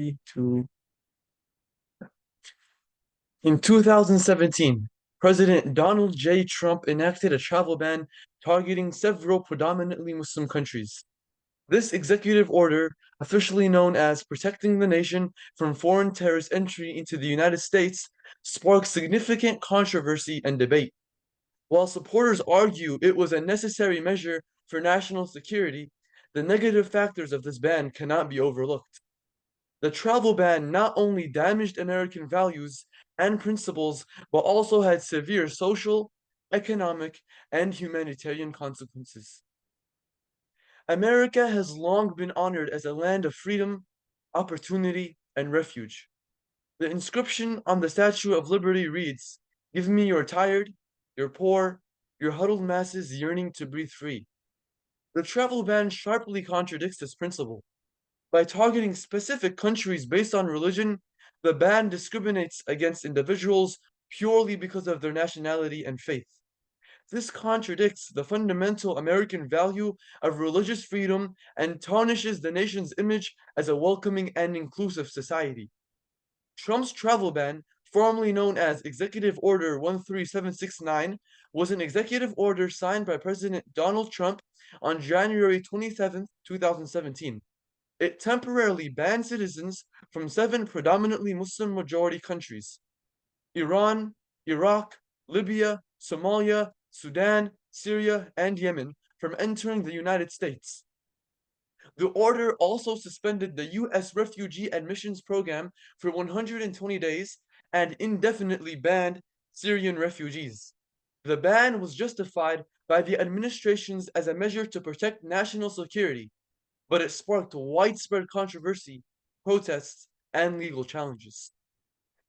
Three, two. In 2017, President Donald J. Trump enacted a travel ban targeting several predominantly Muslim countries. This executive order, officially known as Protecting the Nation from Foreign Terrorist Entry into the United States, sparked significant controversy and debate. While supporters argue it was a necessary measure for national security, the negative factors of this ban cannot be overlooked. The travel ban not only damaged American values and principles, but also had severe social, economic, and humanitarian consequences. America has long been honored as a land of freedom, opportunity, and refuge. The inscription on the Statue of Liberty reads, "Give me your tired, your poor, your huddled masses yearning to breathe free." The travel ban sharply contradicts this principle. By targeting specific countries based on religion, the ban discriminates against individuals purely because of their nationality and faith. This contradicts the fundamental American value of religious freedom and tarnishes the nation's image as a welcoming and inclusive society. Trump's travel ban, formerly known as Executive Order 13769, was an executive order signed by President Donald Trump on January 27, 2017. It temporarily banned citizens from seven predominantly Muslim majority countries: Iran, Iraq, Libya, Somalia, Sudan, Syria, and Yemen from entering the United States. The order also suspended the U.S. refugee admissions program for 120 days and indefinitely banned Syrian refugees. The ban was justified by the administrations as a measure to protect national security, but it sparked widespread controversy, protests, and legal challenges.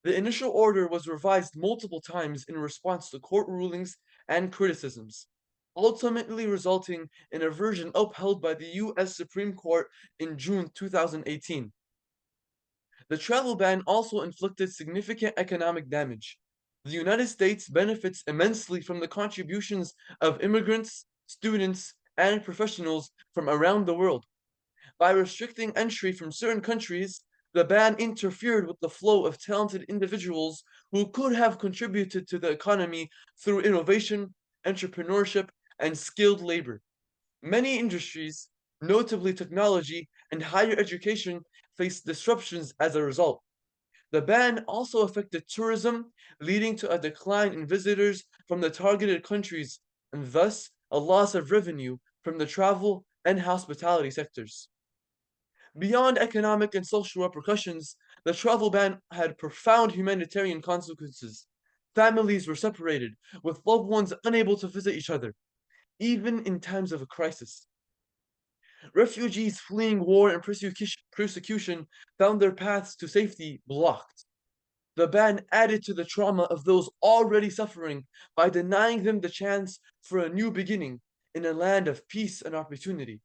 The initial order was revised multiple times in response to court rulings and criticisms, ultimately resulting in a version upheld by the U.S. Supreme Court in June 2018. The travel ban also inflicted significant economic damage. The United States benefits immensely from the contributions of immigrants, students, and professionals from around the world. By restricting entry from certain countries, the ban interfered with the flow of talented individuals who could have contributed to the economy through innovation, entrepreneurship, and skilled labor. Many industries, notably technology and higher education, faced disruptions as a result. The ban also affected tourism, leading to a decline in visitors from the targeted countries and thus a loss of revenue from the travel and hospitality sectors. Beyond economic and social repercussions, the travel ban had profound humanitarian consequences. Families were separated, with loved ones unable to visit each other, even in times of a crisis. Refugees fleeing war and persecution found their paths to safety blocked. The ban added to the trauma of those already suffering by denying them the chance for a new beginning in a land of peace and opportunity.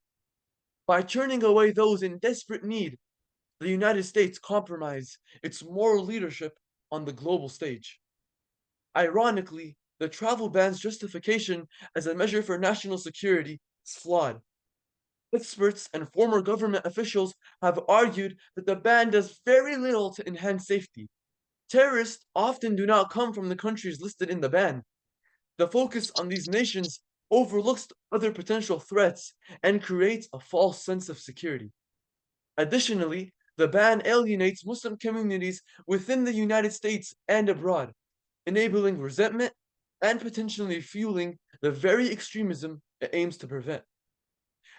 By turning away those in desperate need, the United States compromised its moral leadership on the global stage. Ironically, the travel ban's justification as a measure for national security is flawed. Experts and former government officials have argued that the ban does very little to enhance safety. Terrorists often do not come from the countries listed in the ban. The focus on these nations overlooks other potential threats and creates a false sense of security. Additionally, the ban alienates Muslim communities within the United States and abroad, enabling resentment and potentially fueling the very extremism it aims to prevent.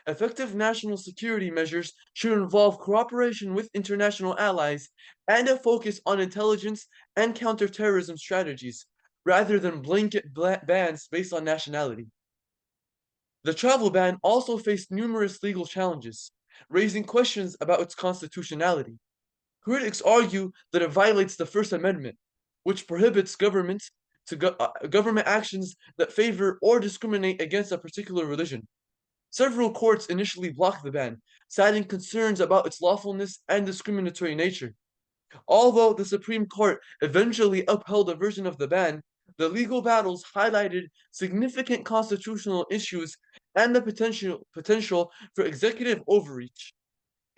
Effective national security measures should involve cooperation with international allies and a focus on intelligence and counterterrorism strategies, rather than blanket bans based on nationality. The travel ban also faced numerous legal challenges, raising questions about its constitutionality. Critics argue that it violates the First Amendment, which prohibits government actions that favor or discriminate against a particular religion. Several courts initially blocked the ban, citing concerns about its lawfulness and discriminatory nature. Although the Supreme Court eventually upheld a version of the ban, the legal battles highlighted significant constitutional issues and the potential for executive overreach.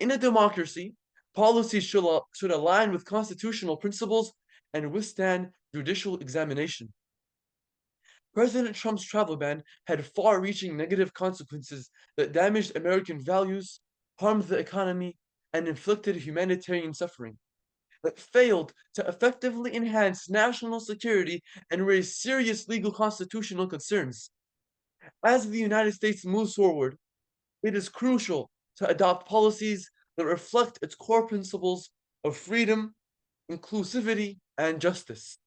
In a democracy, Policies should align with constitutional principles and withstand judicial examination. President Trump's travel ban had far-reaching negative consequences that damaged American values, harmed the economy, and inflicted humanitarian suffering, that failed to effectively enhance national security and raise serious legal constitutional concerns. As the United States moves forward, it is crucial to adopt policies that reflect its core principles of freedom, inclusivity, and justice.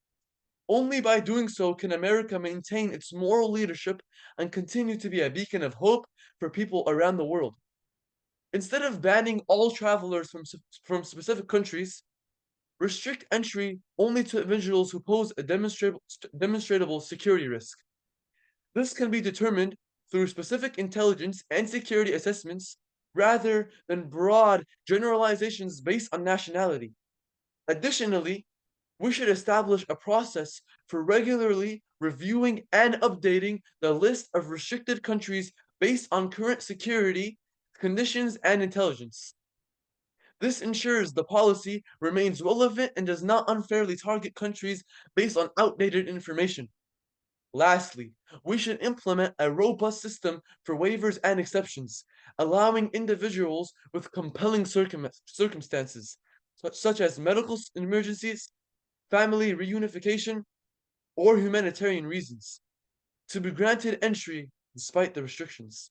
Only by doing so can America maintain its moral leadership and continue to be a beacon of hope for people around the world. Instead of banning all travelers from specific countries, restrict entry only to individuals who pose a demonstrable security risk. This can be determined through specific intelligence and security assessments rather than broad generalizations based on nationality. Additionally, we should establish a process for regularly reviewing and updating the list of restricted countries based on current security conditions and intelligence. This ensures the policy remains relevant and does not unfairly target countries based on outdated information. Lastly, we should implement a robust system for waivers and exceptions, allowing individuals with compelling circumstances, such as medical emergencies, family reunification, or humanitarian reasons, to be granted entry despite the restrictions.